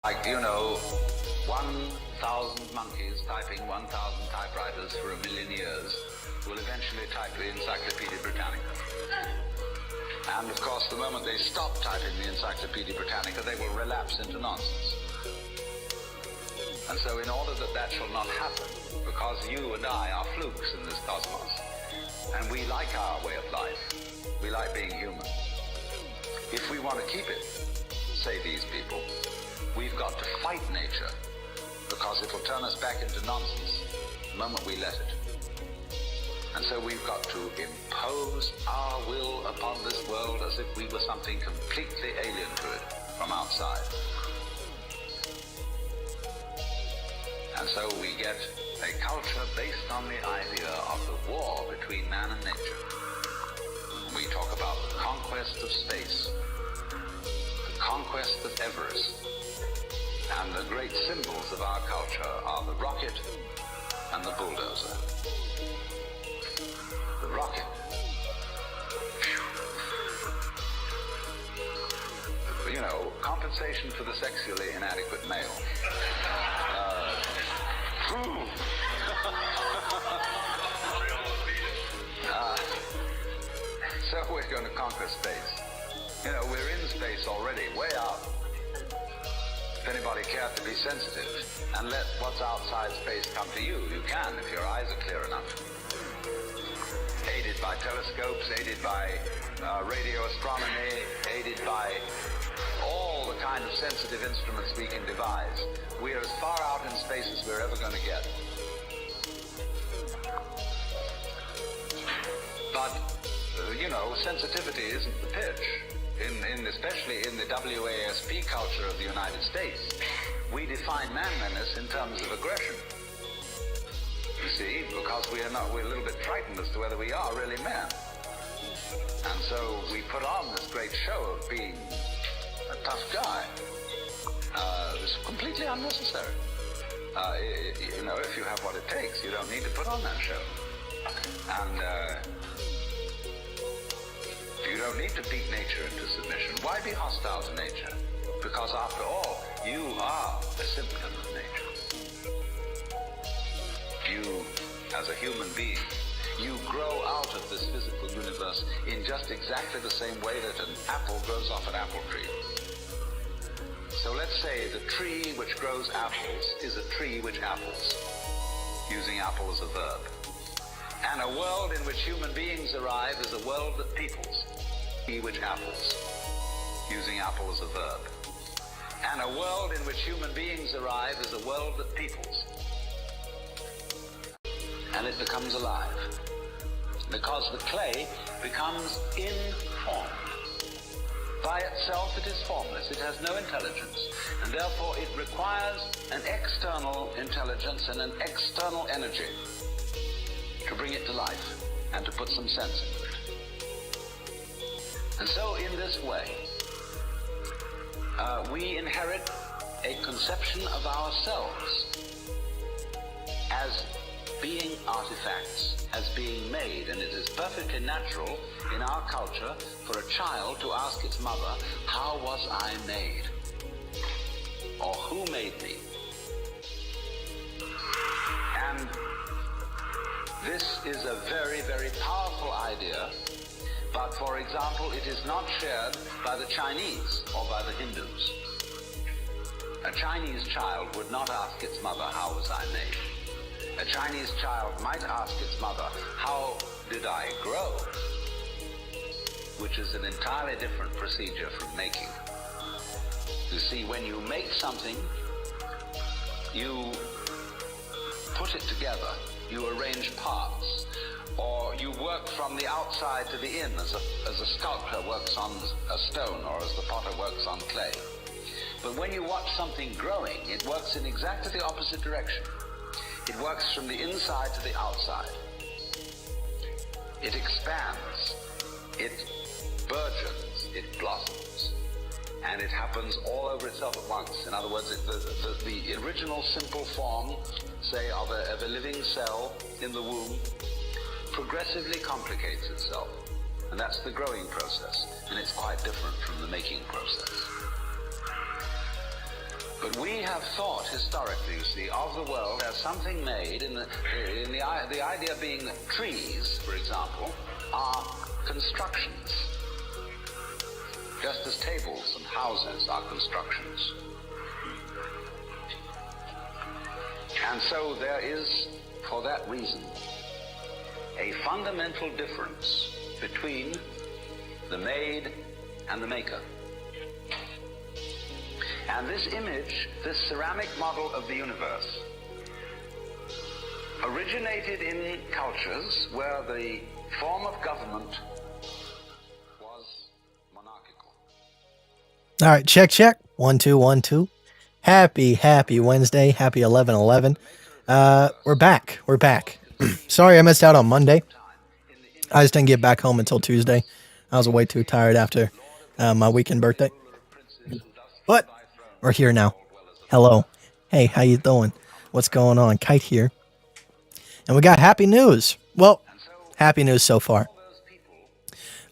Like, 1,000 monkeys typing 1,000 typewriters for 1,000,000 years will eventually type the Encyclopedia Britannica. And of course, the moment they stop typing the Encyclopedia Britannica, they will relapse into nonsense. And so in order that that shall not happen, because you and I are flukes in this cosmos, and we like our way of life, we like being human. If we want to keep it, say these people, we've got to fight nature, because it will turn us back into nonsense the moment we let it. And so we've got to impose our will upon this world as if we were something completely alien to it from outside. And so we get a culture based on the idea of the war between man and nature. We talk about the conquest of space, the conquest of Everest, and the great symbols of our culture are the rocket and the bulldozer. The rocket. Compensation for the sexually inadequate male. So we're going to conquer space. We're in space already, way out. If anybody cared to be sensitive and let what's outside space come to you, you can if your eyes are clear enough. Aided by telescopes, aided by radio astronomy, aided by all the kind of sensitive instruments we can devise. We are as far out in space as we're ever going to get. But, sensitivity isn't the pitch. Especially in the WASP culture of the United States, we define manliness in terms of aggression. You see, because we're a little bit frightened as to whether we are really men. And so we put on this great show of being a tough guy. It's completely unnecessary. If you have what it takes, you don't need to put on that show. And you don't need to beat nature into submission. Why be hostile to nature? Because after all, you are a symptom of nature. You, as a human being, you grow out of this physical universe in just exactly the same way that an apple grows off an apple tree. So let's say the tree which grows apples is a tree which apples, using apple as a verb. And a world in which human beings arrive is a world that peoples, which apples, using apple as a verb. And a world in which human beings arrive is a world that peoples. And it becomes alive. Because the clay becomes informed. By itself it is formless, it has no intelligence, and therefore it requires an external intelligence and an external energy to bring it to life and to put some sense into it. And so in this way, we inherit a conception of ourselves as being artifacts, as being made, and it is perfectly natural in our culture for a child to ask its mother, how was I made? Or who made me? And this is a very, very powerful idea, but for example, it is not shared by the Chinese or by the Hindus. A Chinese child would not ask its mother, how was I made? A Chinese child might ask its mother, how did I grow? Which is an entirely different procedure from making. You see, when you make something, you put it together, you arrange parts, or you work from the outside to the in, as a sculptor works on a stone, or as the potter works on clay. But when you watch something growing, it works in exactly the opposite direction. It works from the inside to the outside. It expands, it burgeons, it blossoms, and it happens all over itself at once. In other words, the original simple form, say, of a living cell in the womb, progressively complicates itself. And that's the growing process, and it's quite different from the making process. But we have thought historically, you see, of the world as something made the idea being that trees, for example, are constructions, just as tables and houses are constructions. And so there is, for that reason, a fundamental difference between the made and the maker. And this image, this ceramic model of the universe, originated in cultures where the form of government was monarchical. All right, check. 1 2 1 2. Happy Wednesday. Happy 11/11. We're back. Sorry I missed out on Monday. I just didn't get back home until Tuesday. I was way too tired after my weekend birthday. But we're here now. Hello. Hey, how you doing? What's going on? Kite here. And we got happy news. Well, happy news so far.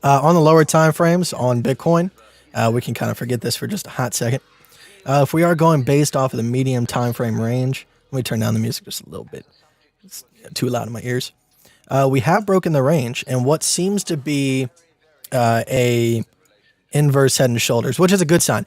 On the lower time frames on Bitcoin, we can kind of forget this for just a hot second. If we are going based off of the medium time frame range, let me turn down the music just a little bit. It's too loud in my ears. We have broken the range, and what seems to be a inverse head and shoulders, which is a good sign.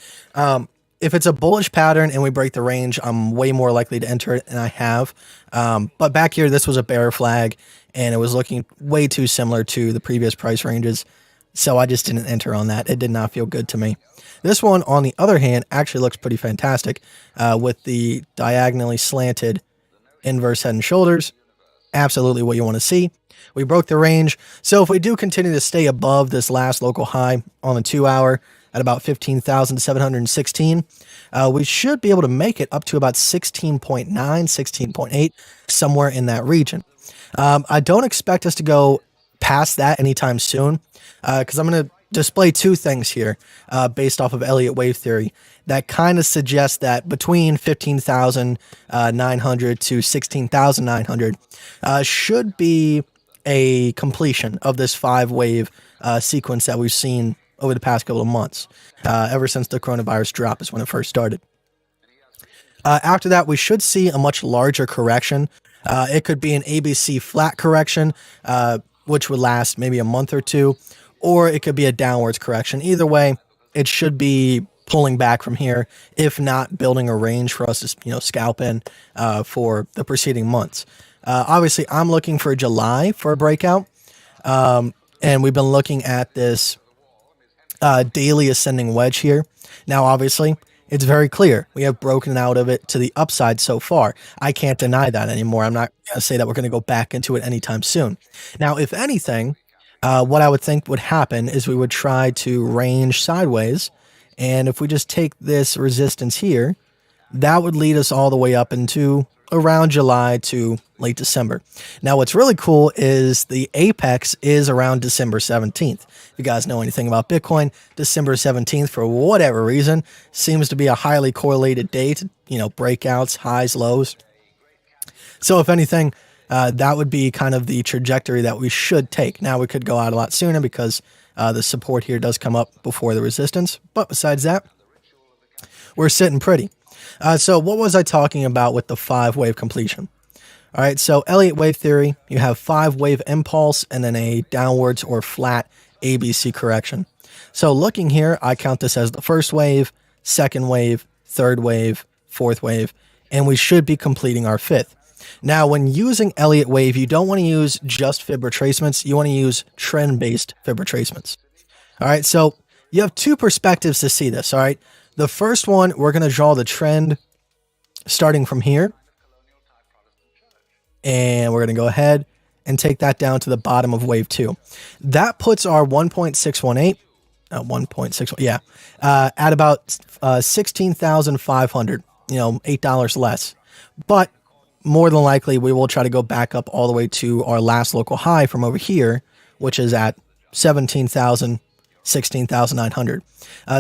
If it's a bullish pattern and we break the range, I'm way more likely to enter it, and I have. But back here, this was a bear flag, and it was looking way too similar to the previous price ranges, so I just didn't enter on that. It did not feel good to me. This one, on the other hand, actually looks pretty fantastic with the diagonally slanted inverse head and shoulders. Absolutely what you want to see. We broke the range, so if we do continue to stay above this last local high on the 2 hour at about 15,716, we should be able to make it up to about 16.9, 16.8, somewhere in that region. I don't expect us to go past that anytime soon, because I'm going to display two things here based off of Elliott wave theory that kind of suggests that between 15,900 to 16,900 should be a completion of this 5-wave sequence that we've seen over the past couple of months. Ever since the coronavirus drop is when it first started. After that, we should see a much larger correction. It could be an ABC flat correction, which would last maybe a month or two, or it could be a downwards correction. Either way, it should be pulling back from here, if not building a range for us to scalp in for the preceding months. Obviously, I'm looking for July for a breakout, and we've been looking at this daily ascending wedge here. Now, obviously, it's very clear we have broken out of it to the upside so far. I can't deny that anymore. I'm not going to say that we're going to go back into it anytime soon. Now, if anything, what I would think would happen is we would try to range sideways, and if we just take this resistance here, that would lead us all the way up into around July to late December. Now, what's really cool is the apex is around December 17th. If you guys know anything about Bitcoin, December 17th, for whatever reason, seems to be a highly correlated date, breakouts, highs, lows. So if anything, that would be kind of the trajectory that we should take. Now, we could go out a lot sooner because the support here does come up before the resistance. But besides that, we're sitting pretty. So what was I talking about with the 5-wave completion? All right, so Elliott wave theory, you have 5-wave impulse and then a downwards or flat ABC correction. So looking here, I count this as the first wave, second wave, third wave, fourth wave, and we should be completing our 5th. Now, when using Elliott wave, you don't want to use just fib retracements. You want to use trend-based fib retracements. All right, so you have two perspectives to see this, all right? The first one, we're going to draw the trend starting from here. And we're going to go ahead and take that down to the bottom of wave 2. That puts our 1.618, at about 16,500, $8 less. But more than likely, we will try to go back up all the way to our last local high from over here, which is at 17,000, 16,900.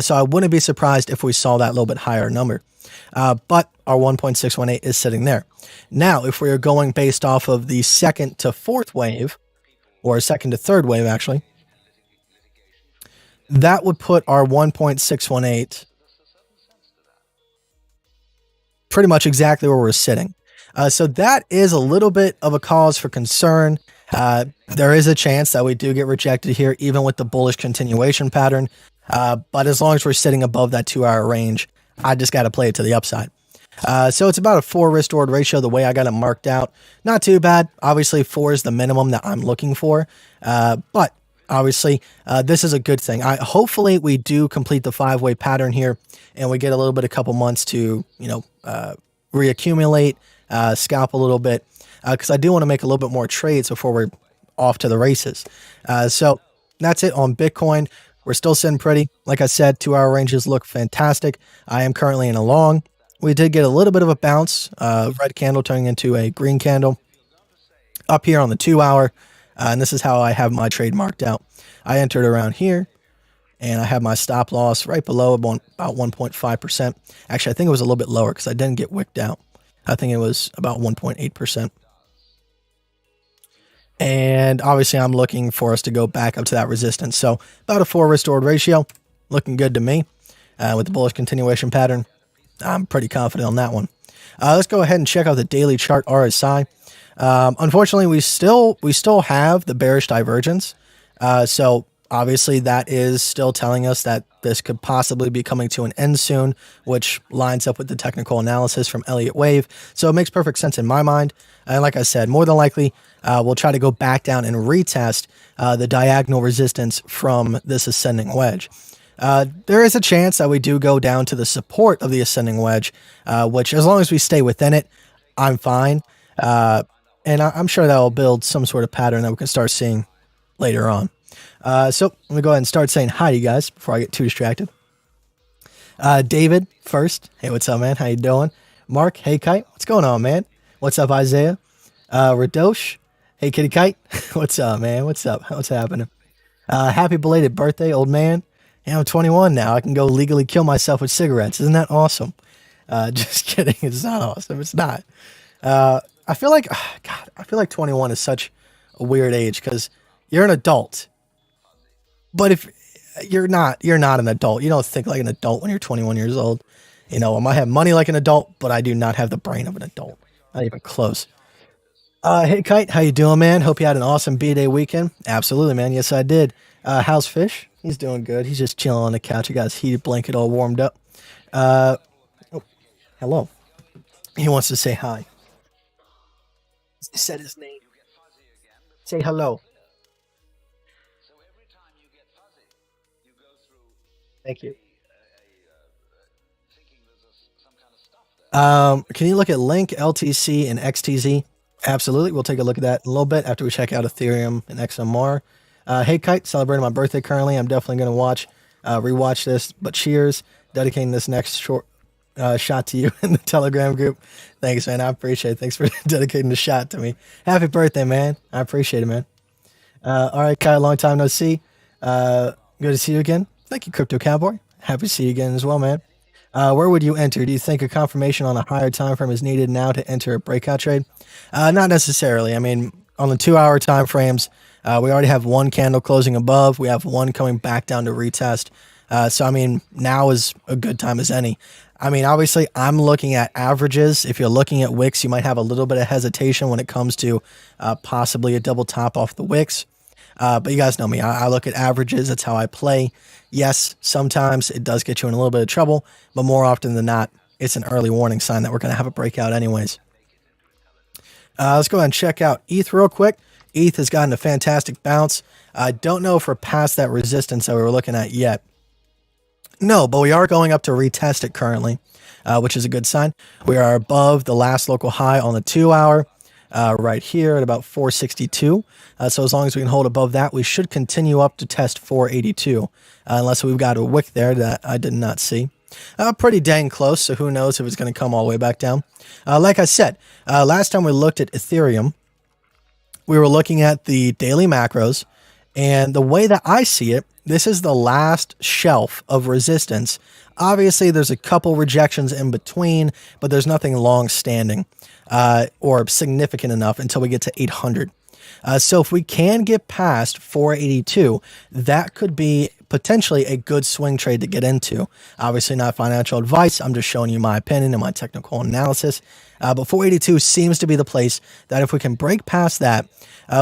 So I wouldn't be surprised if we saw that little bit higher number. But our 1.618 is sitting there. Now, if we are going based off of the second to fourth wave, or second to third wave, actually, that would put our 1.618 pretty much exactly where we're sitting. So that is a little bit of a cause for concern. There is a chance that we do get rejected here, even with the bullish continuation pattern. But as long as we're sitting above that 2-hour range, I just got to play it to the upside. So it's about a 4 risk reward ratio the way I got it marked out. Not too bad. Obviously, 4 is the minimum that I'm looking for. But obviously, this is a good thing. Hopefully, we do complete the 5-way pattern here, and we get a little bit, a couple months to, reaccumulate, scalp a little bit, because I do want to make a little bit more trades before we're off to the races. So that's it on Bitcoin. We're still sitting pretty. Like I said, 2-hour ranges look fantastic. I am currently in a long. We did get a little bit of a bounce, red candle turning into a green candle up here on the 2-hour. And this is how I have my trade marked out. I entered around here, and I have my stop loss right below about 1.5%. Actually, I think it was a little bit lower because I didn't get wicked out. I think it was about 1.8%. And obviously, I'm looking for us to go back up to that resistance. So about a 4 risk reward ratio, looking good to me. With the bullish continuation pattern, I'm pretty confident on that one. Let's go ahead and check out the daily chart RSI. Unfortunately, we still have the bearish divergence. So obviously that is still telling us that this could possibly be coming to an end soon, which lines up with the technical analysis from Elliott Wave. So it makes perfect sense in my mind. And like I said, more than likely, we'll try to go back down and retest the diagonal resistance from this ascending wedge. There is a chance that we do go down to the support of the ascending wedge, which as long as we stay within it, I'm fine. And I'm sure that will build some sort of pattern that we can start seeing later on. So let me go ahead and start saying hi to you guys before I get too distracted. David first. Hey, what's up, man? How you doing? Mark, hey, Kite. What's going on, man? What's up, Isaiah? Radosh. Hey, Kitty Kite. What's up, man? What's up? What's happening? Happy belated birthday, old man. Yeah, I'm 21 now. I can go legally kill myself with cigarettes. Isn't that awesome? Just kidding. It's not awesome. It's not. I feel like, God, I feel like 21 is such a weird age because you're an adult. But if you're not an adult. You don't think like an adult when you're 21 years old. I might have money like an adult, but I do not have the brain of an adult. Not even close. Hey, Kite, how you doing, man? Hope you had an awesome B-Day weekend. Absolutely, man. Yes, I did. How's Fish? He's doing good. He's just chilling on the couch. He got his heated blanket all warmed up. Hello. He wants to say hi. He said his name. Say hello. Thank you. Can you look at Link, LTC, and XTZ? Absolutely. We'll take a look at that in a little bit after we check out Ethereum and XMR. Hey, Kite, celebrating my birthday currently. I'm definitely going to rewatch this, but cheers. Dedicating this next short shot to you in the Telegram group. Thanks, man. I appreciate it. Thanks for dedicating the shot to me. Happy birthday, man. I appreciate it, man. All right, Kite, long time no see. Good to see you again. Thank you, Crypto Cowboy. Happy to see you again as well, man. Where would you enter? Do you think a confirmation on a higher time frame is needed now to enter a breakout trade? Not necessarily. I mean, on the 2-hour time frames, we already have one candle closing above. We have one coming back down to retest. So, I mean, now is a good time as any. I mean, obviously, I'm looking at averages. If you're looking at wicks, you might have a little bit of hesitation when it comes to possibly a double top off the wicks. But you guys know me. I look at averages. That's how I play. Yes, sometimes it does get you in a little bit of trouble, but more often than not, it's an early warning sign that we're going to have a breakout anyways. Let's go ahead and check out ETH real quick. ETH has gotten a fantastic bounce. I don't know if we're past that resistance that we were looking at yet. No, but we are going up to retest it currently, which is a good sign. We are above the last local high on the 2-hour. Right here at about 462. So as long as we can hold above that, we should continue up to test 482, unless we've got a wick there that I did not see. Pretty dang close, so who knows if it's going to come all the way back down. Like I said, last time we looked at Ethereum, we were looking at the daily macros, and the way that I see it, this is the last shelf of resistance. Obviously, there's a couple rejections in between, but there's nothing long-standing or significant enough until we get to 800. So if we can get past 482, that could be potentially a good swing trade to get into. Obviously not financial advice. I'm just showing you my opinion and my technical analysis. But 482 seems to be the place that if we can break past that,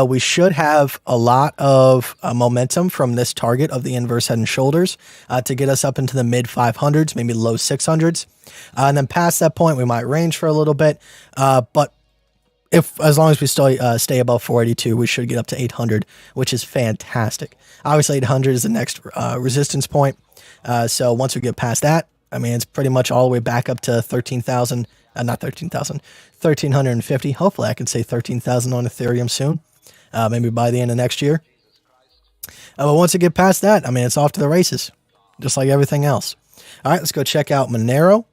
we should have a lot of momentum from this target of the inverse head and shoulders to get us up into the mid 500s, maybe low 600s. And then past that point, we might range for a little bit. But as long as we still stay above 482, we should get up to 800, which is fantastic. Obviously, 800 is the next resistance point. So once we get past that, I mean, it's pretty much all the way back up to 13,000, not 13,000, 1,350. Hopefully, I can say 13,000 on Ethereum soon, maybe by the end of next year. But once we get past that, I mean, it's off to the races, just like everything else. All right, let's go check out Monero.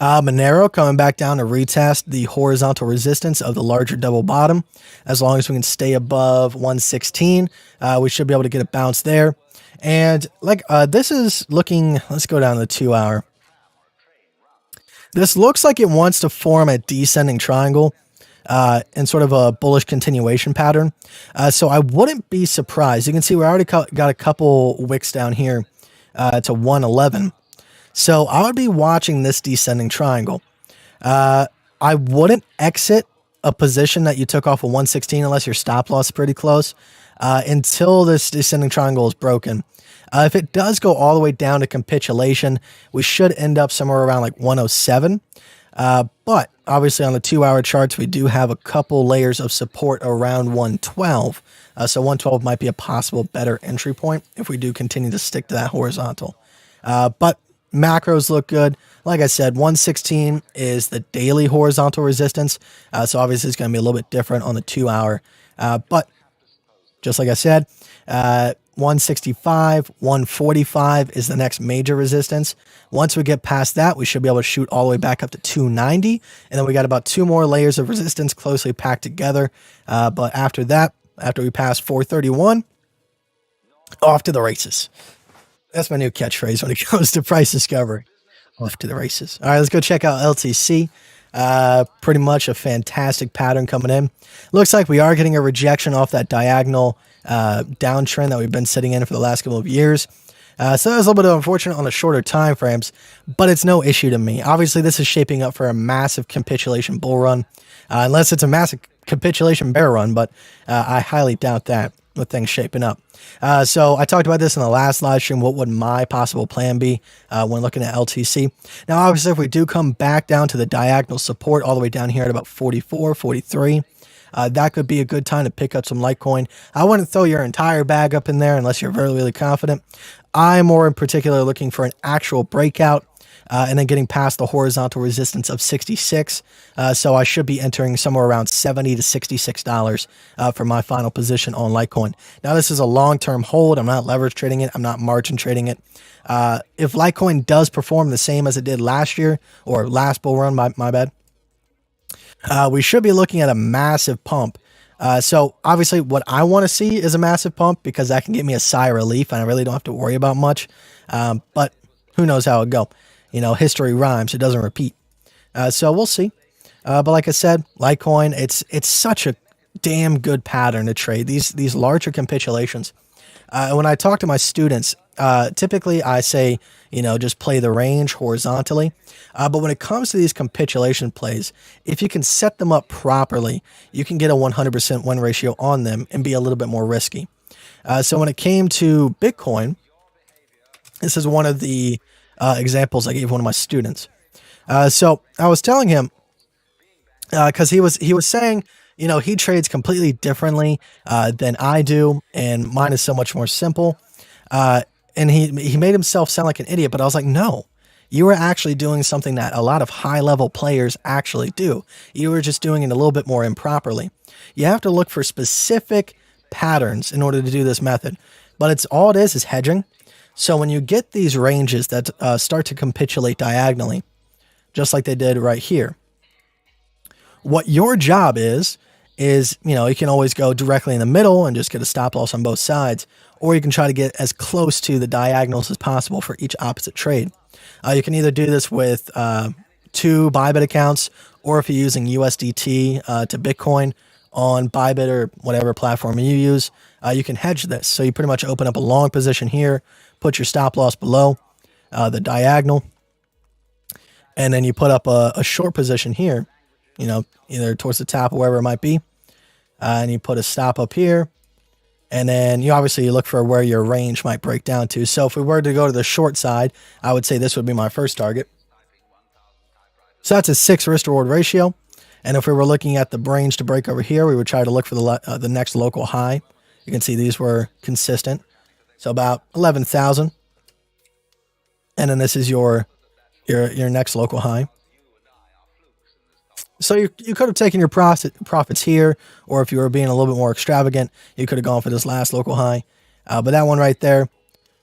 Monero coming back down to retest the horizontal resistance of the larger double bottom. As long as we can stay above 116, we should be able to get a bounce there. And like this is looking, let's go down to the 2 hour. This looks like it wants to form a descending triangle in sort of a bullish continuation pattern. So I wouldn't be surprised. You can see we already got a couple wicks down here to 111. So I would be watching this descending triangle. I wouldn't exit a position that you took off of 116 unless your stop loss is pretty close until this descending triangle is broken. If it does go all the way down to capitulation, we should end up somewhere around like 107. But obviously on the 2 hour charts, we do have a couple layers of support around 112. So 112 might be a possible better entry point if we do continue to stick to that horizontal. But macros look good. Like I said, 116 is the daily horizontal resistance. So obviously it's going to be a little bit different on the 2 hour. But just like I said, 165, 145 is the next major resistance. Once we get past that, we should be able to shoot all the way back up to 290. And then we got about 2 more layers of resistance closely packed together. But after that, after we pass 431, off to the races. That's my new catchphrase when it comes to price discovery. Off to the races. All right, let's go check out LTC. Pretty much a fantastic pattern coming in. Looks like we are getting a rejection off that diagonal downtrend that we've been sitting in for the last couple of years. So that was a little bit unfortunate on the shorter time frames, but it's no issue to me. Obviously, this is shaping up for a massive capitulation bull run, unless it's a massive capitulation bear run, but I highly doubt that with things shaping up. So I talked about this in the last live stream. What would my possible plan be when looking at LTC? Now, obviously, if we do come back down to the diagonal support all the way down here at about 44, 43, that could be a good time to pick up some Litecoin. I wouldn't throw your entire bag up in there unless you're really, really confident. I'm more in particular looking for an actual breakout and then getting past the horizontal resistance of 66. So I should be entering somewhere around $70 to $66 for my final position on Litecoin. Now, this is a long-term hold. I'm not leverage trading it. I'm not margin trading it. If Litecoin does perform the same as it did last year or last bull run, my bad, we should be looking at a massive pump. So obviously what I want to see is a massive pump because that can get me a sigh of relief and I really don't have to worry about much. But who knows how it'll go. You know, history rhymes, it doesn't repeat. So we'll see. But like I said, Litecoin, it's such a damn good pattern to trade. These larger capitulations. When I talk to my students, typically I say, you know, just play the range horizontally. But when it comes to these capitulation plays, if you can set them up properly, you can get a 100% win ratio on them and be a little bit more risky. So when it came to Bitcoin, this is one of the examples I gave one of my students. So I was telling him, because he was saying, you know, he trades completely differently than I do, and mine is so much more simple. And he made himself sound like an idiot, but I was like, no, you were actually doing something that a lot of high-level players actually do. You were just doing it a little bit more improperly. You have to look for specific patterns in order to do this method, but it's all it is hedging. So when you get these ranges that start to capitulate diagonally, just like they did right here, what your job is, you know, you can always go directly in the middle and just get a stop loss on both sides, or you can try to get as close to the diagonals as possible for each opposite trade. You can either do this with 2 Bybit accounts, or if you're using USDT to Bitcoin, on Bybit or whatever platform you use, you can hedge this. So you pretty much open up a long position here, put your stop loss below the diagonal, and then you put up a short position here, you know, either towards the top or wherever it might be, and you put a stop up here, and then you obviously look for where your range might break down to. So if we were to go to the short side, I would say this would be my first target. So that's a 6 risk reward ratio. And if we were looking at the range to break over here, we would try to look for the next local high. You can see these were consistent. So about 11,000. And then this is your next local high. So you could have taken your profits here, or if you were being a little bit more extravagant, you could have gone for this last local high. But that one right there,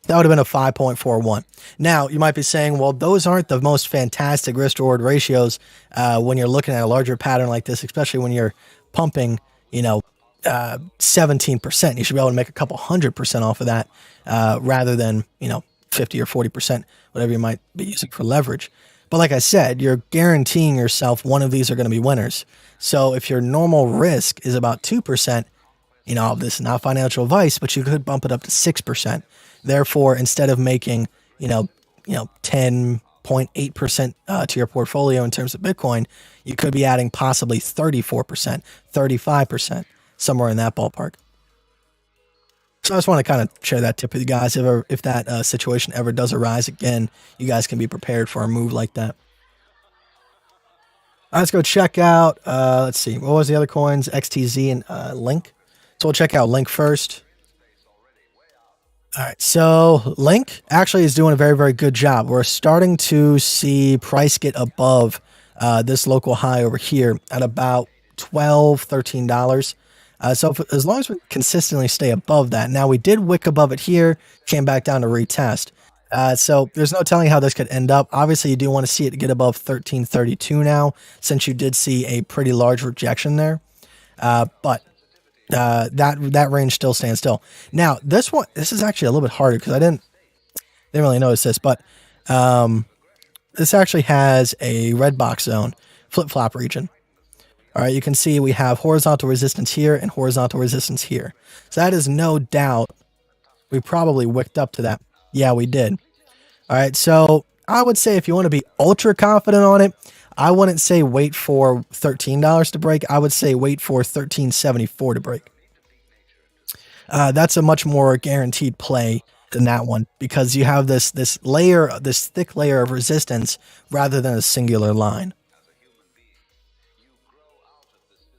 that would have been a 5.41. Now, you might be saying, well, those aren't the most fantastic risk-reward ratios when you're looking at a larger pattern like this, especially when you're pumping, 17%. You should be able to make a couple 100% off of that rather than, 50 or 40%, whatever you might be using for leverage. But like I said, you're guaranteeing yourself one of these are going to be winners. So if your normal risk is about 2%, this is not financial advice, but you could bump it up to 6%. Therefore, instead of making, 10.8% to your portfolio in terms of Bitcoin, you could be adding possibly 34%, 35%, somewhere in that ballpark. So I just want to kind of share that tip with you guys. If that situation ever does arise again, you guys can be prepared for a move like that. All right, let's go check out, let's see, what was the other coins? XTZ and Link. So we'll check out Link first. All right, so Link actually is doing a very, very good job. We're starting to see price get above this local high over here at about $12, $13. So as long as we consistently stay above that. Now, we did wick above it here, came back down to retest. So there's no telling how this could end up. Obviously, you do want to see it get above 1332 now, since you did see a pretty large rejection there. But that range still stands still. Now, this is actually a little bit harder because I didn't really notice this, but this actually has a red box zone, flip-flop region. All right, you can see we have horizontal resistance here and horizontal resistance here. So that is no doubt we probably wicked up to that. Yeah, we did. All right, so I would say if you want to be ultra confident on it, I wouldn't say wait for $13 to break. I would say wait for $13.74 to break. That's a much more guaranteed play than that one because you have this thick layer of resistance rather than a singular line.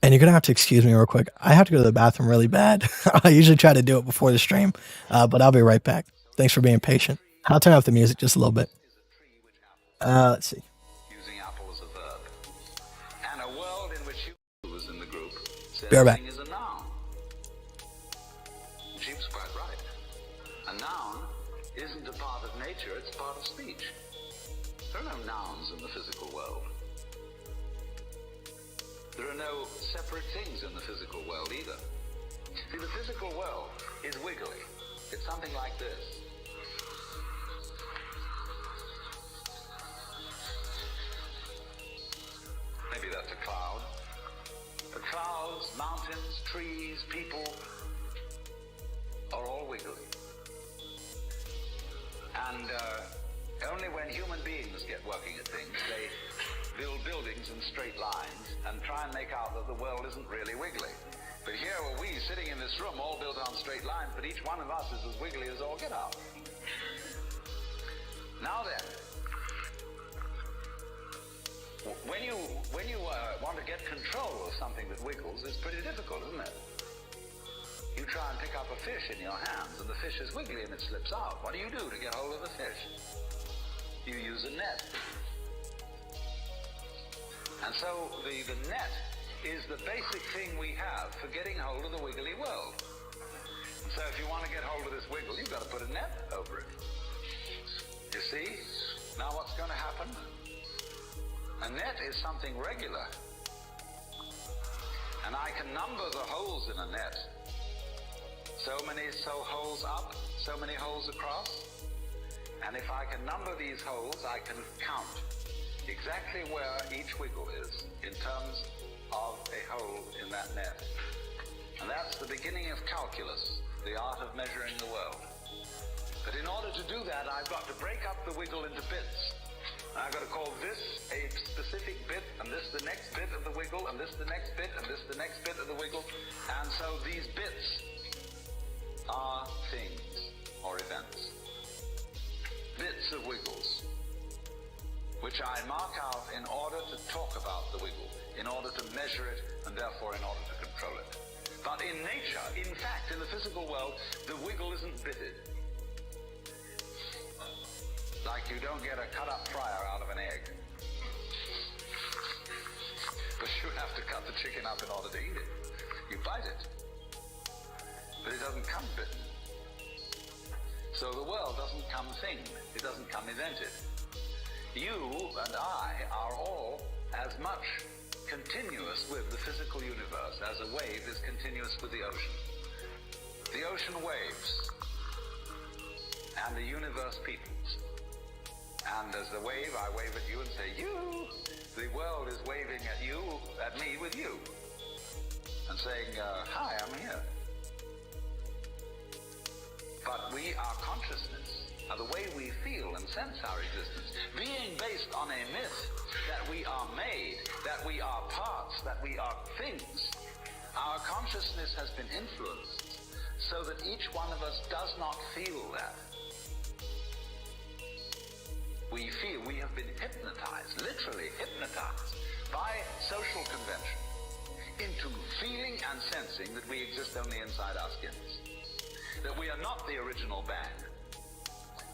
And you're going to have to excuse me real quick. I have to go to the bathroom really bad. I usually try to do it before the stream, but I'll be right back. Thanks for being patient. I'll turn off the music just a little bit. Let's see. Using Apple as a verb. And a world in which you was in the group said Be right back. is a noun. She was quite right. A noun isn't a part of nature, it's part of speech. There are no nouns in the physical world. There are no separate things in the physical world either. See, the physical world is wiggly. It's something like this. Maybe that's a cloud. The clouds, mountains, trees, people are all wiggly. And only when human beings get working at things, they build buildings in straight lines and try and make out that the world isn't really wiggly. But here are we sitting in this room all built on straight lines, but each one of us is as wiggly as all get out. Now then, when you want to get control of something that wiggles, it's pretty difficult, isn't it? You try and pick up a fish in your hands and the fish is wiggly and it slips out. What do you do to get hold of the fish? You use a net. And so the net is the basic thing we have for getting hold of the wiggly world. So if you want to get hold of this wiggle, you've got to put a net over it. You see? Now what's going to happen? A net is something regular. And I can number the holes in a net. So many holes up, so many holes across. And if I can number these holes, I can count exactly where each wiggle is in terms of a hole in that net. And that's the beginning of calculus, the art of measuring the world. But in order to do that, I've got to break up the wiggle into bits. I've got to call this a specific bit, and this the next bit of the wiggle, and this the next bit, and this the next bit of the wiggle. And so these bits are things or events. Bits of wiggles, which I mark out in order to talk about the wiggle, in order to measure it, and therefore in order to control it. But in nature, in fact, in the physical world, the wiggle isn't bitted. Like you don't get a cut-up fryer out of an egg. But you have to cut the chicken up in order to eat it. You bite it. But it doesn't come bitten. So the world doesn't come thinged. It doesn't come invented. You and I are all as much continuous with the physical universe as a wave is continuous with the ocean. The ocean waves, and the universe peoples. And as the wave, I wave at you and say, you. The world is waving at you, at me with you. And saying, hi, I'm here. But we, our consciousness, the way we feel and sense our existence, being based on a myth that we are made, that we are parts, that we are things, our consciousness has been influenced so that each one of us does not feel that. We feel we have been hypnotized, literally hypnotized, by social convention into feeling and sensing that we exist only inside our skins. That we are not the original bang,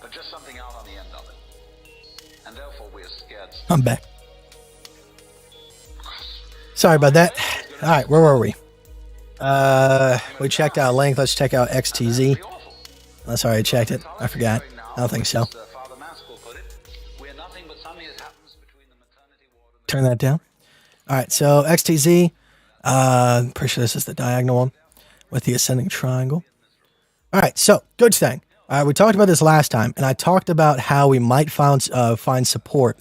but just something out on the end of it. And therefore we are scared. I'm back. Sorry about that. All right, where were we? We checked out length. Let's check out XTZ. That's already checked it. I forgot. I don't think so. Turn that down. All right, so XTZ. Pretty sure this is the diagonal one with the ascending triangle. All right, so good thing. We talked about this last time, and I talked about how we might find support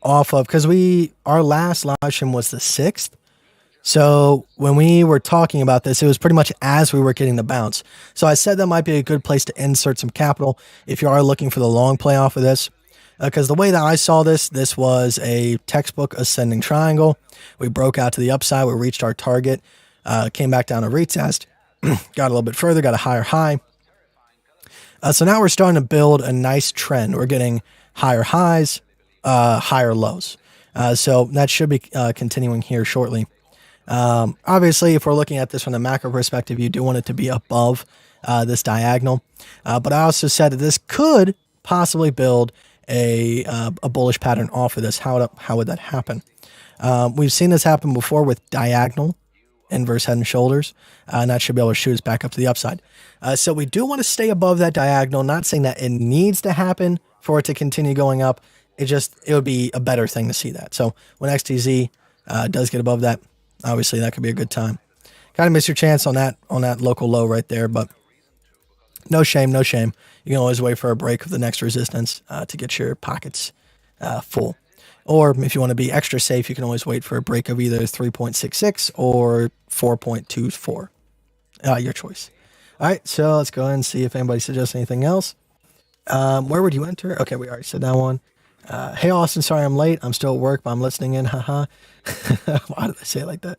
off of, because our last live stream was the 6th. So when we were talking about this, it was pretty much as we were getting the bounce. So I said that might be a good place to insert some capital if you are looking for the long play off of this. Because the way that I saw this was a textbook ascending triangle. We broke out to the upside. We reached our target, came back down to retest, got a little bit further, got a higher high. So now we're starting to build a nice trend. We're getting higher highs, higher lows. So that should be continuing here shortly. Obviously, if we're looking at this from the macro perspective, you do want it to be above this diagonal. But I also said that this could possibly build a bullish pattern off of this. How would that happen? We've seen this happen before with diagonal inverse head and shoulders, and that should be able to shoot us back up to the upside. So we do want to stay above that diagonal. Not saying that it needs to happen for it to continue going up. It would be a better thing to see that. So when XTZ does get above that, obviously that could be a good time. Kind of miss your chance on that local low right there, but no shame, no shame. You can always wait for a break of the next resistance to get your pockets full. Or if you want to be extra safe, you can always wait for a break of either 3.66 or 4.24. Your choice. All right, so let's go ahead and see if anybody suggests anything else. Where would you enter? Okay, we already said that one. Hey, Austin, sorry I'm late. I'm still at work, but I'm listening in. Haha. Why did I say it like that?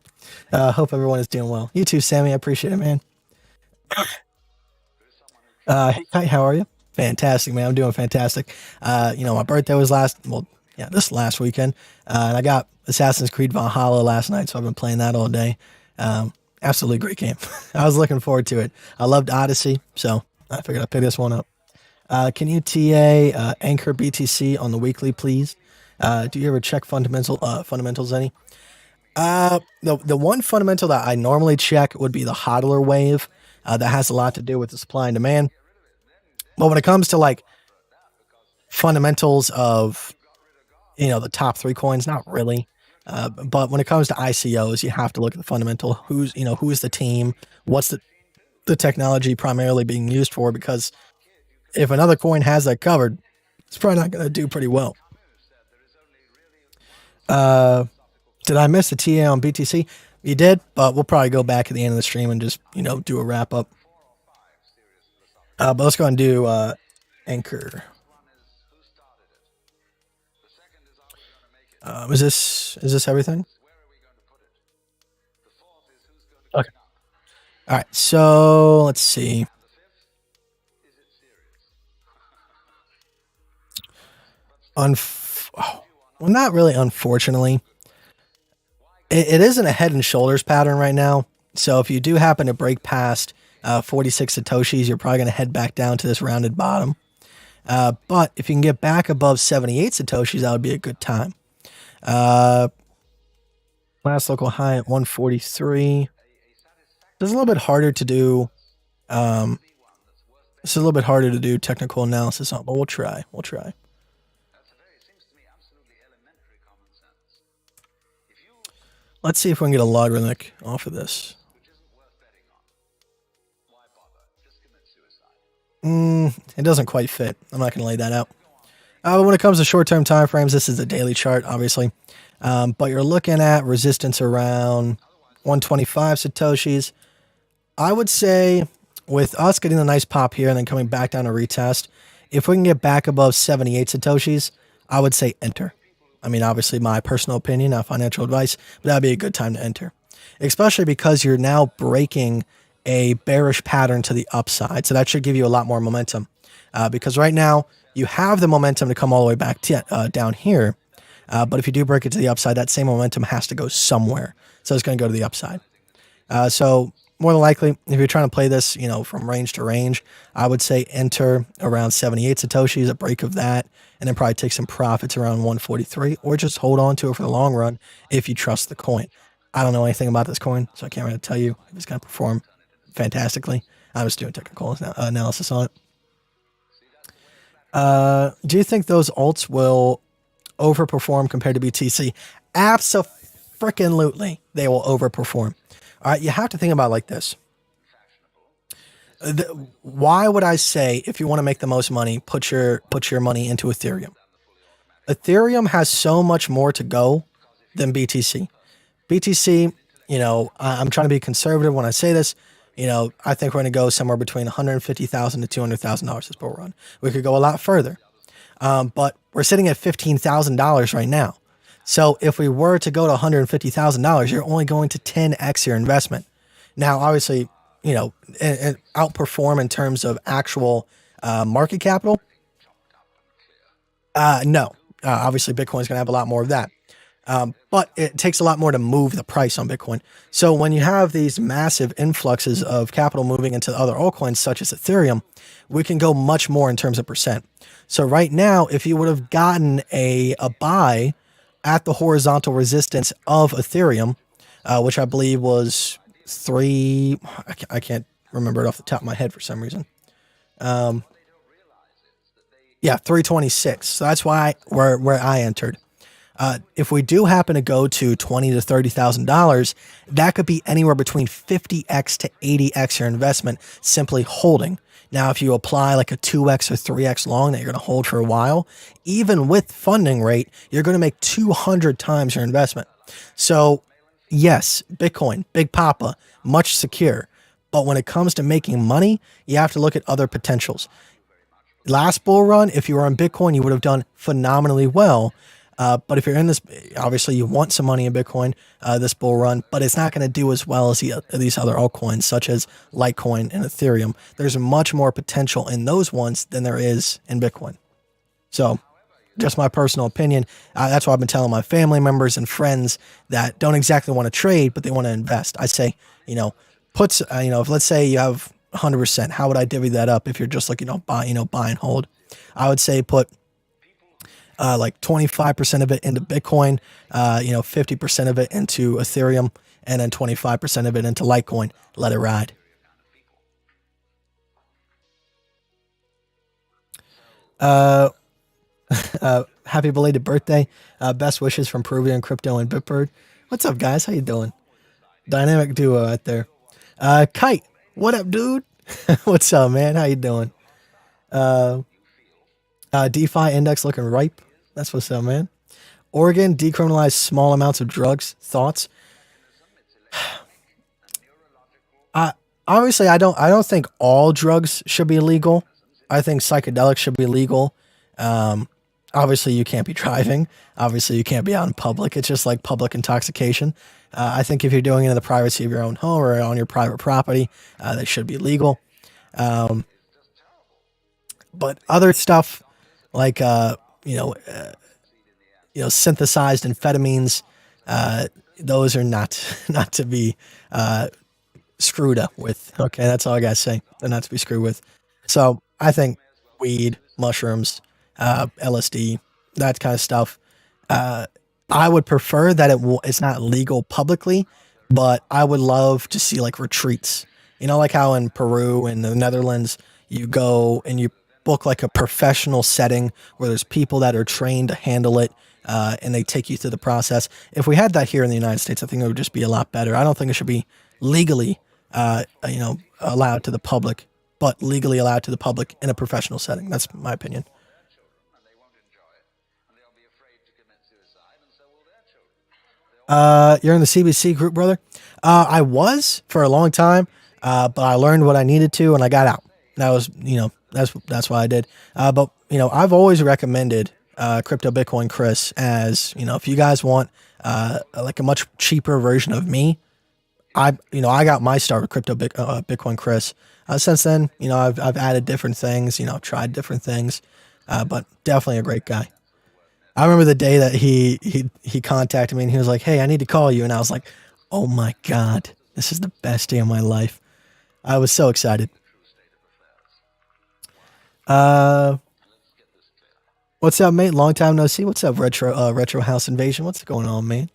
Hope everyone is doing well. You too, Sammy. I appreciate it, man. Hey, Kite, how are you? Fantastic, man. I'm doing fantastic. My birthday was this last weekend. And I got Assassin's Creed Valhalla last night, so I've been playing that all day. Absolutely great game. I was looking forward to it. I loved Odyssey, so I figured I'd pick this one up. Can you TA anchor BTC on the weekly, please? Do you ever check fundamentals any? The one fundamental that I normally check would be the hodler wave. That has a lot to do with the supply and demand. But when it comes to like fundamentals of, the top 3 coins, not really. But when it comes to ICOs, you have to look at the fundamental. Who's the team? What's the technology primarily being used for? Because if another coin has that covered, it's probably not going to do pretty well. Did I miss the TA on BTC? You did, but we'll probably go back at the end of the stream and just, do a wrap up. But let's go and do Anchor. Is this everything? Okay. All right. So let's see. Well, not really. Unfortunately, it isn't a head and shoulders pattern right now. So if you do happen to break past 46 satoshis, you're probably going to head back down to this rounded bottom. But if you can get back above 78 satoshis, that would be a good time. Last local high at 143. It's a little bit harder to do. It's a little bit harder to do technical analysis on, but we'll try. Let's see if we can get a logarithmic off of this. It doesn't quite fit. I'm not going to lay that out. But when it comes to short-term time frames, this is a daily chart, obviously. But you're looking at resistance around 125 satoshis. I would say with us getting a nice pop here and then coming back down to retest, if we can get back above 78 satoshis, I would say enter. I mean, obviously my personal opinion, not financial advice, but that'd be a good time to enter. Especially because you're now breaking a bearish pattern to the upside. So that should give you a lot more momentum. Because right now you have the momentum to come all the way back down here. But if you do break it to the upside, that same momentum has to go somewhere. So it's going to go to the upside. So more than likely, if you're trying to play this, from range to range, I would say enter around 78 satoshis, a break of that, and then probably take some profits around 143, or just hold on to it for the long run if you trust the coin. I don't know anything about this coin, so I can't really tell you if it's going to perform fantastically. I'm just doing technical analysis on it. Do you think those alts will overperform compared to BTC? Abso-freaking-lutely, they will overperform. All right, you have to think about it like this. Why would I say, if you want to make the most money, put your money into Ethereum? Ethereum has so much more to go than BTC. BTC, I'm trying to be conservative when I say this. I think we're going to go somewhere between $150,000 to $200,000 this bull run. We could go a lot further. But we're sitting at $15,000 right now. So if we were to go to $150,000, you're only going to 10x your investment. Now, obviously, and outperform in terms of actual market capital. No, obviously Bitcoin's going to have a lot more of that. But it takes a lot more to move the price on Bitcoin. So when you have these massive influxes of capital moving into other altcoins, such as Ethereum, we can go much more in terms of percent. So right now, if you would have gotten a buy at the horizontal resistance of Ethereum, which I believe was I can't remember it off the top of my head for some reason. Yeah, 326. So that's why where I entered. If we do happen to go to $20,000 to $30,000, that could be anywhere between 50x to 80x your investment simply holding. Now, if you apply like a 2x or 3x long that you're going to hold for a while, even with funding rate, you're going to make 200 times your investment. So yes, Bitcoin, Big Papa, much secure. But when it comes to making money, you have to look at other potentials. Last bull run, if you were on Bitcoin, you would have done phenomenally well. But if you're in this, obviously you want some money in Bitcoin, this bull run, but it's not going to do as well as these other altcoins, such as Litecoin and Ethereum. There's much more potential in those ones than there is in Bitcoin. So just my personal opinion. That's why I've been telling my family members and friends that don't exactly want to trade, but they want to invest. I say, if let's say you have 100%, how would I divvy that up if you're just looking to buy and hold? I would say put like 25% of it into Bitcoin, 50% of it into Ethereum, and then 25% of it into Litecoin. Let it ride. Happy belated birthday. Best wishes from Peruvian Crypto and Bitbird. What's up, guys? How you doing? Dynamic duo out there. Kite, what up, dude? What's up, man? How you doing? DeFi index looking ripe. That's what's up, man. Oregon decriminalized small amounts of drugs. Thoughts? I obviously I don't think all drugs should be legal. I think psychedelics should be legal. Um, Obviously you can't be driving. Obviously you can't be out in public. It's just like public intoxication. I think if you're doing it in the privacy of your own home or on your private property, they should be legal. Um, but other stuff like you know synthesized amphetamines, uh, those are not not to be screwed up with. Okay, that's all I gotta say. They're not to be screwed with. So I think weed, mushrooms, LSD, that kind of stuff. Uh, I would prefer that it's not legal publicly, but I would love to see like retreats. Like how in Peru and the Netherlands, you go and you book like a professional setting where there's people that are trained to handle it, and they take you through the process. If we had that here in the United States, I think it would just be a lot better. I don't think it should be legally, allowed to the public, but legally allowed to the public in a professional setting. That's my opinion. You're in the CBC group, brother. I was for a long time, but I learned what I needed to, and I got out. That was, that's what I did. But I've always recommended Crypto Bitcoin Chris as if you guys want like a much cheaper version of me. I got my start with Bitcoin Chris. Since then, I've added different things. Tried different things, but definitely a great guy. I remember the day that he contacted me and he was like, "Hey, I need to call you," and I was like, "Oh my god, this is the best day of my life." I was so excited. Uh, what's up, mate? Long time no see. What's up, Retro House Invasion? What's going on, man?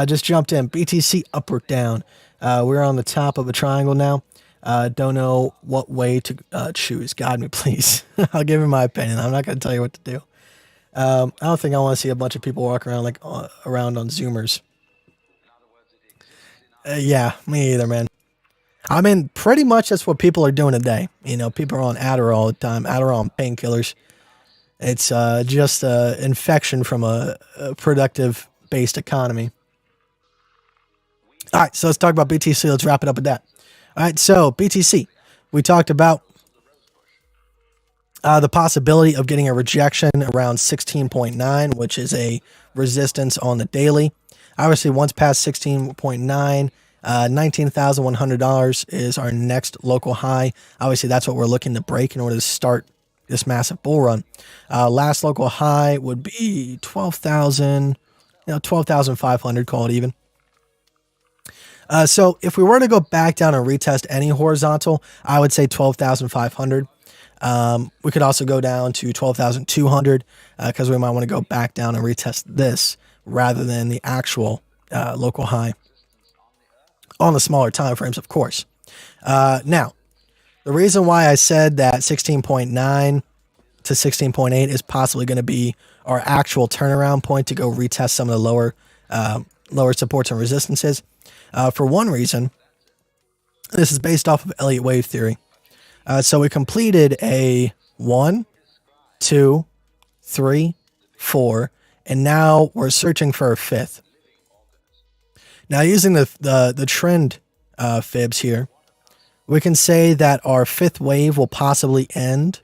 Just jumped in. BTC up or down? We're on the top of a triangle now. Don't know what way to choose. Guide me, please. I'll give you my opinion. I'm not going to tell you what to do. I don't think I want to see a bunch of people walk around like around on Zoomers. Yeah, me either, man. I mean, pretty much that's what people are doing today. People are on Adderall all the time. Adderall and painkillers. It's just infection from a productive-based economy. All right, so let's talk about BTC. Let's wrap it up with that. All right, so BTC. We talked about the possibility of getting a rejection around 16.9, which is a resistance on the daily. Obviously, once past 16.9, $19,100 is our next local high. Obviously, that's what we're looking to break in order to start this massive bull run. Last local high would be 12,000, 12,500, call it even. So if we were to go back down and retest any horizontal, I would say 12,500. We could also go down to 12,200 because we might want to go back down and retest this rather than the actual local high on the smaller time frames, of course. Now, the reason why I said that 16.9 to 16.8 is possibly going to be our actual turnaround point to go retest some of the lower supports and resistances. For one reason, this is based off of Elliott wave theory. So we completed a 1, 2, 3, 4, and now we're searching for a fifth. Now, using the trend fibs here, we can say that our fifth wave will possibly end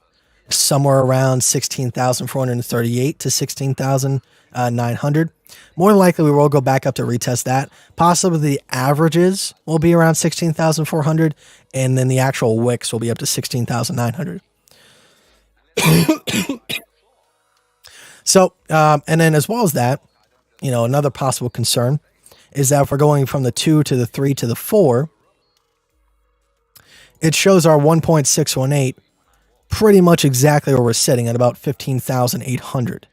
somewhere around 16,438 to 16,900. More than likely, we will go back up to retest that. Possibly the averages will be around 16,400, and then the actual wicks will be up to 16,900. So, and then as well as that, another possible concern is that if we're going from the 2 to the 3 to the 4, it shows our 1.618 pretty much exactly where we're sitting at about 15,800.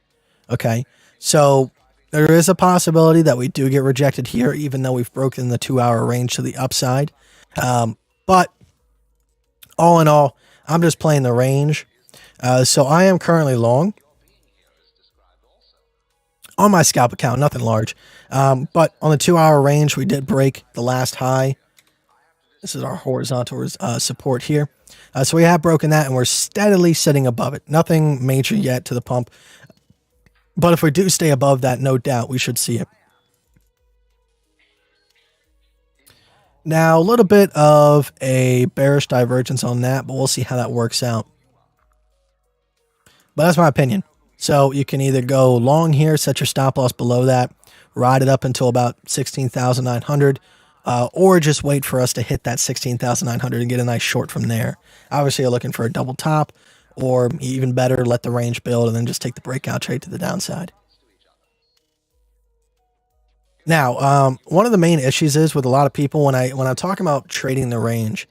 Okay, so there is a possibility that we do get rejected here, even though we've broken the 2-hour range to the upside. But all in all, I'm just playing the range. So I am currently long on my scalp account, nothing large. But on the 2-hour range, we did break the last high. This is our horizontal support here. So we have broken that, and we're steadily sitting above it. Nothing major yet to the pump. But if we do stay above that, no doubt we should see it. Now, a little bit of a bearish divergence on that, but we'll see how that works out. But that's my opinion. So you can either go long here, set your stop loss below that, ride it up until about 16,900, or just wait for us to hit that 16,900 and get a nice short from there. Obviously, you're looking for a double top, or even better, let the range build and then just take the breakout trade to the downside. Now, one of the main issues is with a lot of people when I'm talking about trading the range,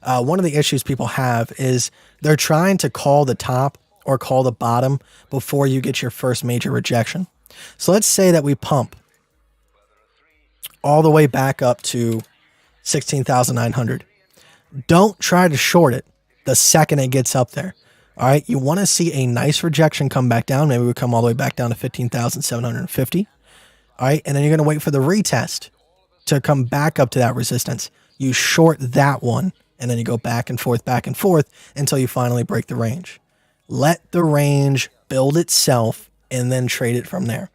one of the issues people have is they're trying to call the top or call the bottom before you get your first major rejection. So let's say that we pump all the way back up to 16,900. Don't try to short it the second it gets up there. All right, you want to see a nice rejection come back down. Maybe we come all the way back down to 15,750. All right, and then you're going to wait for the retest to come back up to that resistance. You short that one, and then you go back and forth until you finally break the range. Let the range build itself and then trade it from there.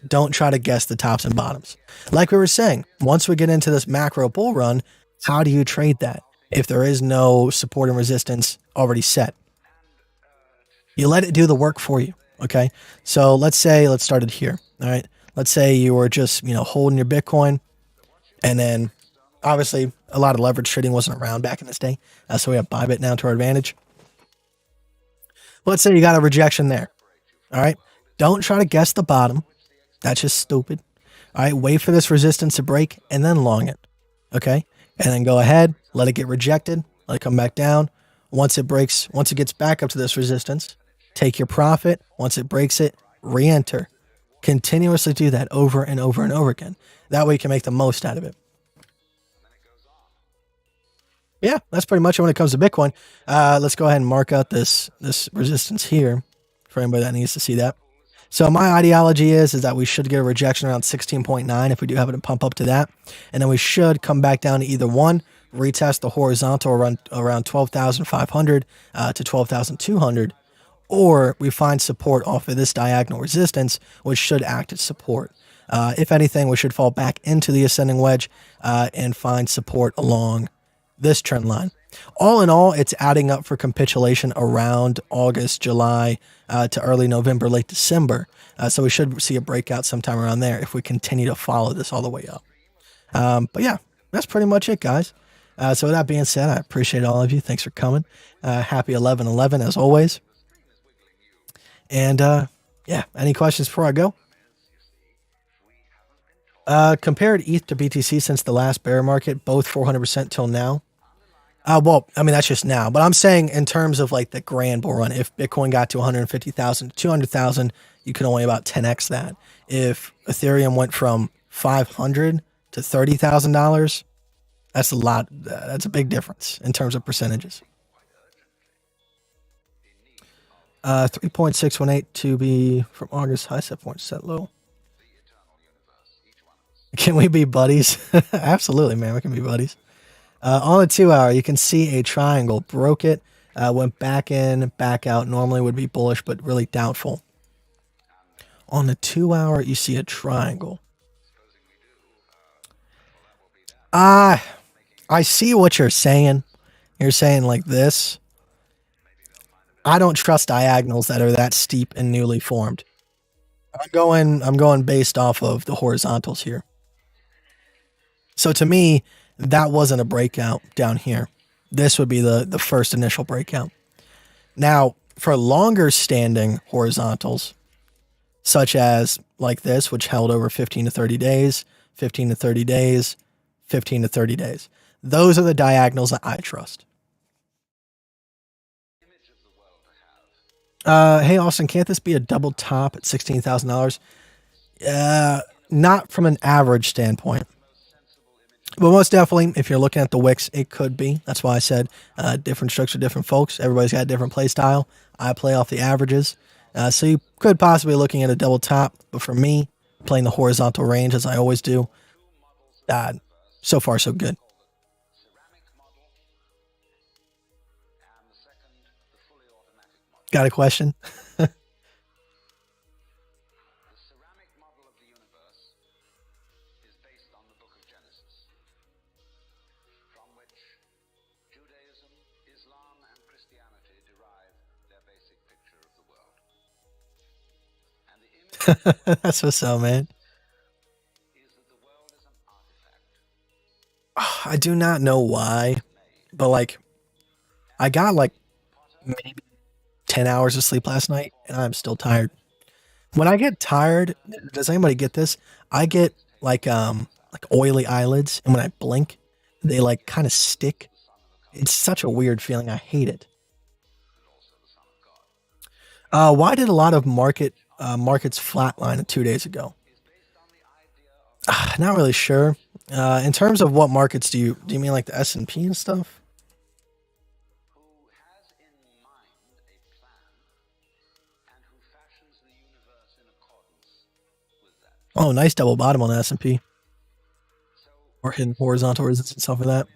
Don't try to guess the tops and bottoms. Like we were saying, once we get into this macro bull run, how do you trade that if there is no support and resistance already set? You let it do the work for you, okay? So let's start it here, all right? Let's say you were just, holding your Bitcoin, and then obviously a lot of leverage trading wasn't around back in this day, so we have Bybit now to our advantage. Let's say you got a rejection there, all right? Don't try to guess the bottom. That's just stupid. All right, wait for this resistance to break and then long it, okay? And then go ahead, let it get rejected, let it come back down. Once it gets back up to this resistance, take your profit. Once it breaks it, re-enter. Continuously do that over and over and over again. That way you can make the most out of it. Yeah, that's pretty much it when it comes to Bitcoin. Let's go ahead and mark out this resistance here for anybody that needs to see that. So my ideology is that we should get a rejection around 16.9 if we do have it to pump up to that. And then we should come back down to either one, retest the horizontal around 12,500 to 12,200, or we find support off of this diagonal resistance, which should act as support. If anything, we should fall back into the ascending wedge and find support along this trend line. All in all, it's adding up for capitulation around August, July to early November, late December. So we should see a breakout sometime around there if we continue to follow this all the way up. But yeah, that's pretty much it, guys. So with that being said, I appreciate all of you. Thanks for coming. Happy 11/11 as always. And yeah, any questions before I go? Compared ETH to BTC since the last bear market, both 400% till now. Well, I mean, that's just now, but I'm saying in terms of like the grand bull run, if Bitcoin got to 150,000 to 200,000, you could only about 10x that. If Ethereum went from 500 to $30,000, that's a lot. That's a big difference in terms of percentages. 3.618 to be from August high, set point set low. Can we be buddies? Absolutely, man. We can be buddies. On the 2 hour, you can see a triangle. Broke it, went back in, back out. Normally would be bullish, but really doubtful. On the 2 hour, you see a triangle. I see what you're saying. You're saying like this. I don't trust diagonals that are that steep and newly formed. I'm going based off of the horizontals here. So to me, that wasn't a breakout down here. This would be the first initial breakout. Now, for longer standing horizontals, such as like this, which held over 15 to 30 days, 15 to 30 days, 15 to 30 days. Those are the diagonals that I trust. Hey, Austin, can't this be a double top at $16,000? Not from an average standpoint. But most definitely, if you're looking at the wicks, it could be. That's why I said different structure, different folks. Everybody's got a different play style. I play off the averages. So you could possibly be looking at a double top. But for me, playing the horizontal range, as I always do, so far so good. Got a question? That's what's up, man. I do not know why, but like I got like maybe 10 hours of sleep last night and I'm still tired. When I get tired, does anybody get this? I get like oily eyelids, and when I blink, they like kind of stick. It's such a weird feeling. I hate it. Why did a lot of markets flatline 2 days ago? Not really sure. In terms of what markets do you mean like the S&P and stuff? Oh, nice double bottom on the S&P or hidden horizontal resistance and stuff like that.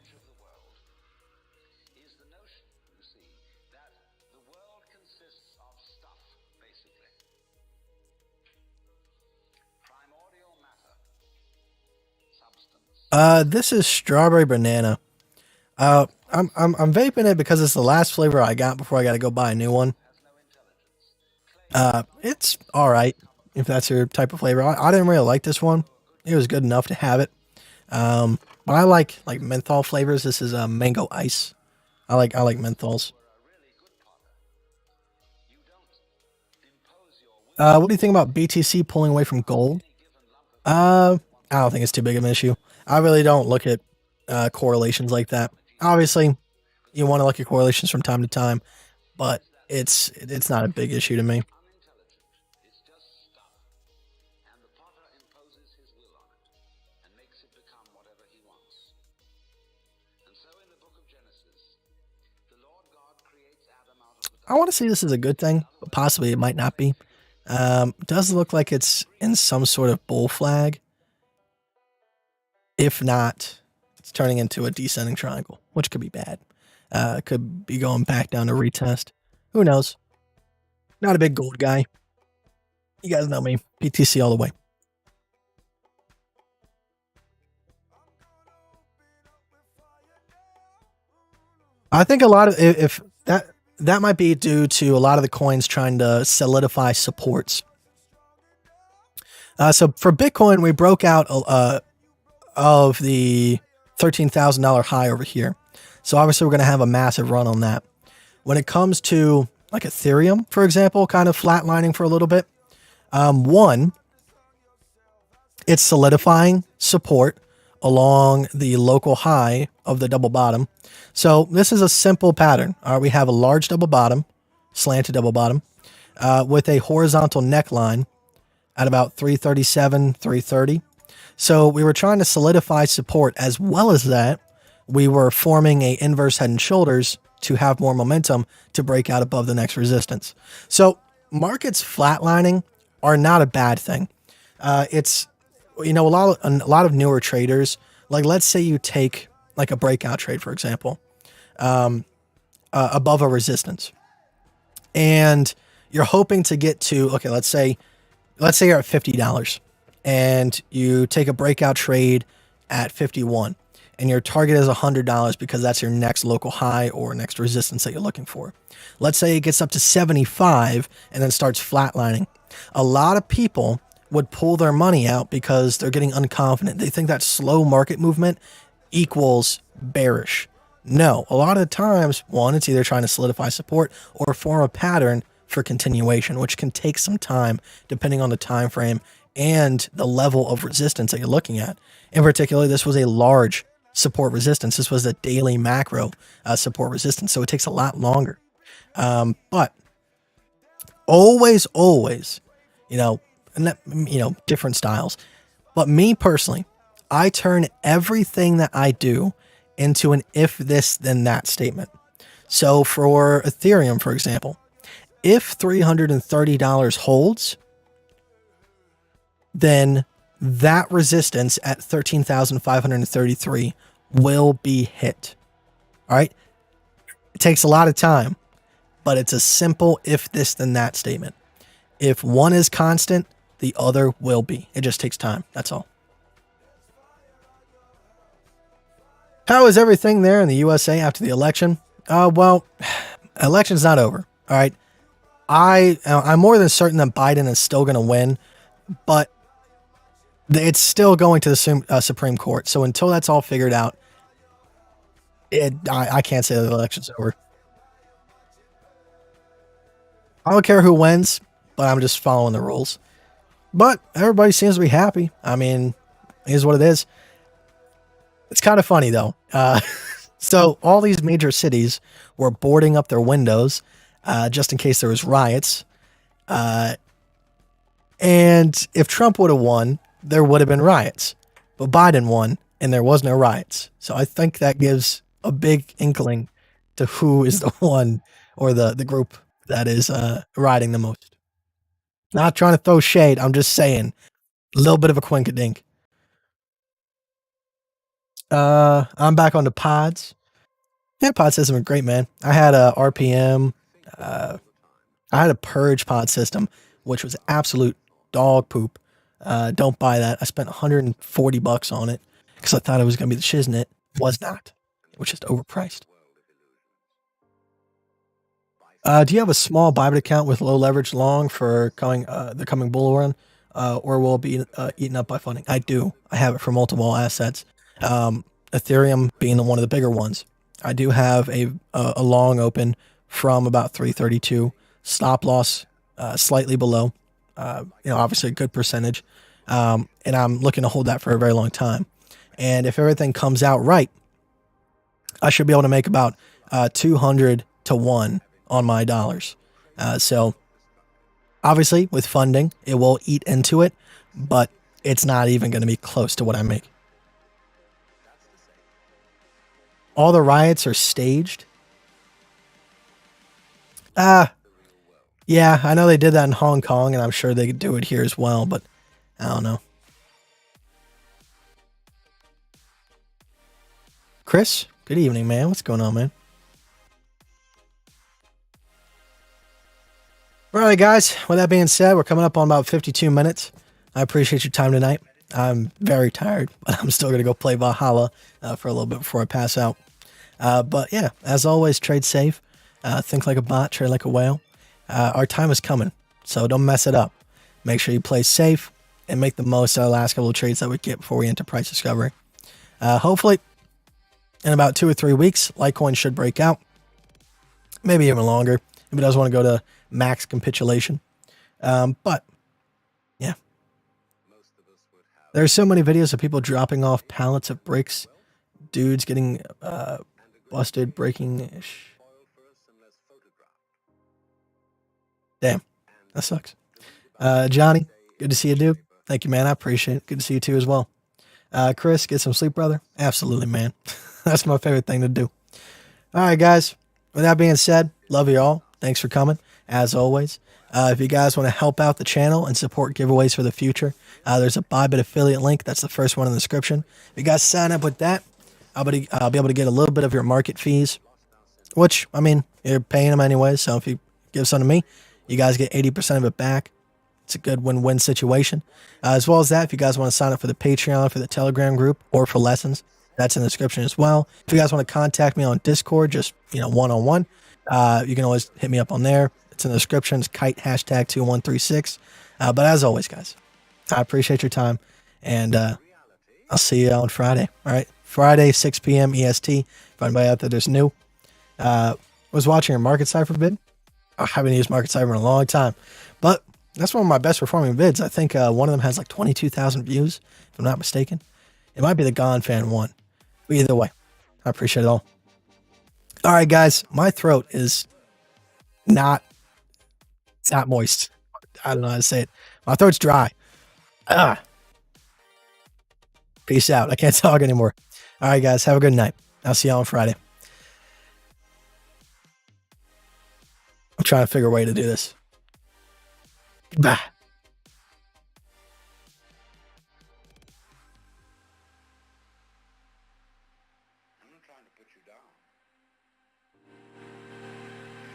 This is strawberry banana. I'm vaping it because it's the last flavor I got before I got to go buy a new one. It's all right if that's your type of flavor. I didn't really like this one. It was good enough to have it. But I like menthol flavors. This is a mango ice. I like menthols. What do you think about BTC pulling away from gold? I don't think it's too big of an issue. I really don't look at correlations like that. Obviously, you want to look at correlations from time to time, but it's not a big issue to me. I want to say this is a good thing, but possibly it might not be. Does look like it's in some sort of bull flag. If not, it's turning into a descending triangle, which could be bad. Could be going back down to retest. Who knows? Not a big gold guy. You guys know me. BTC all the way. I think a lot of if that might be due to a lot of the coins trying to solidify supports. So for Bitcoin, we broke out of the $13,000 high over here. So obviously we're going to have a massive run on that. When it comes to like Ethereum, for example, kind of flatlining for a little bit. One, it's solidifying support along the local high of the double bottom. So this is a simple pattern. All right, we have a large double bottom, slanted double bottom, with a horizontal neckline at about 337, 330. So we were trying to solidify support as well as that. We were forming a inverse head and shoulders to have more momentum to break out above the next resistance. So markets flatlining are not a bad thing. It's a lot of newer traders, like let's say you take like a breakout trade, for example, above a resistance, and you're hoping to get to, okay, let's say you're at $50 and you take a breakout trade at 51 and your target is $100 because that's your next local high or next resistance that you're looking for. Let's say it gets up to 75 and then starts flatlining. A lot of people would pull their money out because they're getting unconfident. They think that slow market movement equals bearish. No, a lot of the times, one, it's either trying to solidify support or form a pattern for continuation, which can take some time depending on the time frame and the level of resistance that you're looking at. In particular, this was a large support resistance. This was a daily macro support resistance, so it takes a lot longer. But always, different styles. But me personally, I turn everything that I do into an if this then that statement. So for Ethereum, for example, if $330 holds, then that resistance at 13,533 will be hit. All right. It takes a lot of time, but it's a simple if this then that statement. If one is constant, the other will be. It just takes time. That's all. How is everything there in the USA after the election? Well, election's not over. All right. I'm more than certain that Biden is still going to win. but it's still going to the Supreme Court. So until that's all figured out, I can't say the election's over. I don't care who wins, but I'm just following the rules. But everybody seems to be happy. I mean, it is what it is. It's kind of funny though. So all these major cities were boarding up their windows just in case there was riots. And if Trump would have won, there would have been riots. But Biden won, and there was no riots. So I think that gives a big inkling to who is the one or the group that is riding the most. Not trying to throw shade. I'm just saying a little bit of a quinkadink. I'm back on the pods. Yeah, pod system is great, man. I had a RPM. I had a purge pod system, which was absolute dog poop. Don't buy that. I spent $140 on it because I thought it was going to be the shiznit. Was not. It was just overpriced. Do you have a small Bybit account with low leverage long for the coming bull run, or will it be eaten up by funding? I do. I have it for multiple assets. Ethereum being one of the bigger ones. I do have a long open from about 332. Stop loss slightly below. Obviously a good percentage. And I'm looking to hold that for a very long time. And if everything comes out right, I should be able to make about 200 to 1 on my dollars. So obviously with funding, it will eat into it, but it's not even going to be close to what I make. All the riots are staged. Yeah, I know they did that in Hong Kong, and I'm sure they could do it here as well, but I don't know. Chris, good evening, man. What's going on, man? All right, guys. With that being said, we're coming up on about 52 minutes. I appreciate your time tonight. I'm very tired, but I'm still going to go play Valhalla for a little bit before I pass out. But yeah, as always, trade safe. Think like a bot, trade like a whale. Our time is coming, so don't mess it up. Make sure you play safe and make the most of the last couple of trades that we get before we enter price discovery. Hopefully, in about 2 or 3 weeks, Litecoin should break out. Maybe even longer if it does want to go to max capitulation. But yeah, there's so many videos of people dropping off pallets of bricks, dudes getting busted, breaking. Damn, that sucks. Johnny, good to see you, dude. Thank you, man. I appreciate it. Good to see you too as well. Chris, get some sleep, brother. Absolutely, man. That's my favorite thing to do. All right, guys. With that being said, love you all. Thanks for coming, as always. If you guys want to help out the channel and support giveaways for the future, there's a Bybit affiliate link. That's the first one in the description. If you guys sign up with that, I'll be able to get a little bit of your market fees, which, I mean, you're paying them anyway. So if you give some to me, you guys get 80% of it back. It's a good win-win situation. As well as that, if you guys want to sign up for the Patreon, for the Telegram group, or for lessons, that's in the description as well. If you guys want to contact me on Discord, just, one-on-one, you can always hit me up on there. It's in the description. It's Kite #2136. But as always, guys, I appreciate your time, and I'll see you on Friday. All right, Friday, 6 p.m. EST. If anybody out there that's new, was watching a Market Cipher vid. I haven't used Market Cipher in a long time, but that's one of my best performing vids. I think one of them has like 22,000 views, if I'm not mistaken. It might be the Gone Fan one. But either way, I appreciate it all. All right, guys, my throat is not moist. I don't know how to say it. My throat's dry. Peace out. I can't talk anymore. All right, guys, have a good night. I'll see y'all on Friday. I'm trying to figure a way to do this. Bah. I'm not trying to put you down.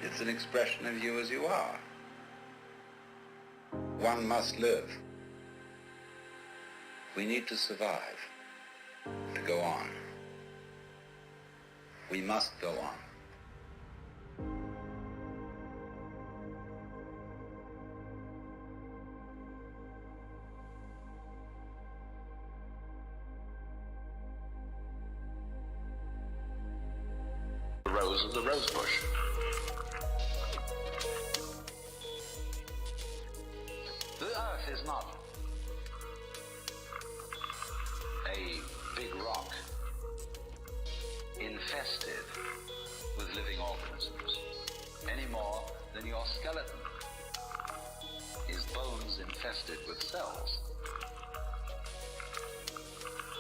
It's an expression of you as you are. One must live. We need to survive, to go on. We must go on. rose of the rose bush. The Earth is not a big rock infested with living organisms, any more than your skeleton is bones infested with cells.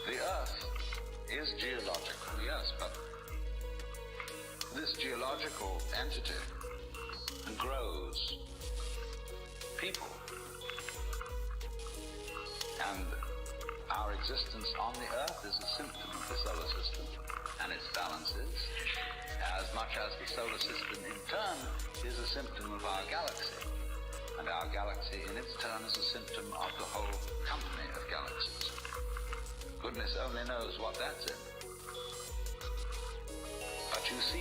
The Earth is geological, yes, but this geological entity grows people. And our existence on the Earth is a symptom of the solar system and its balances, as much as the solar system in turn is a symptom of our galaxy. And our galaxy in its turn is a symptom of the whole company of galaxies. Goodness only knows what that's in. But you see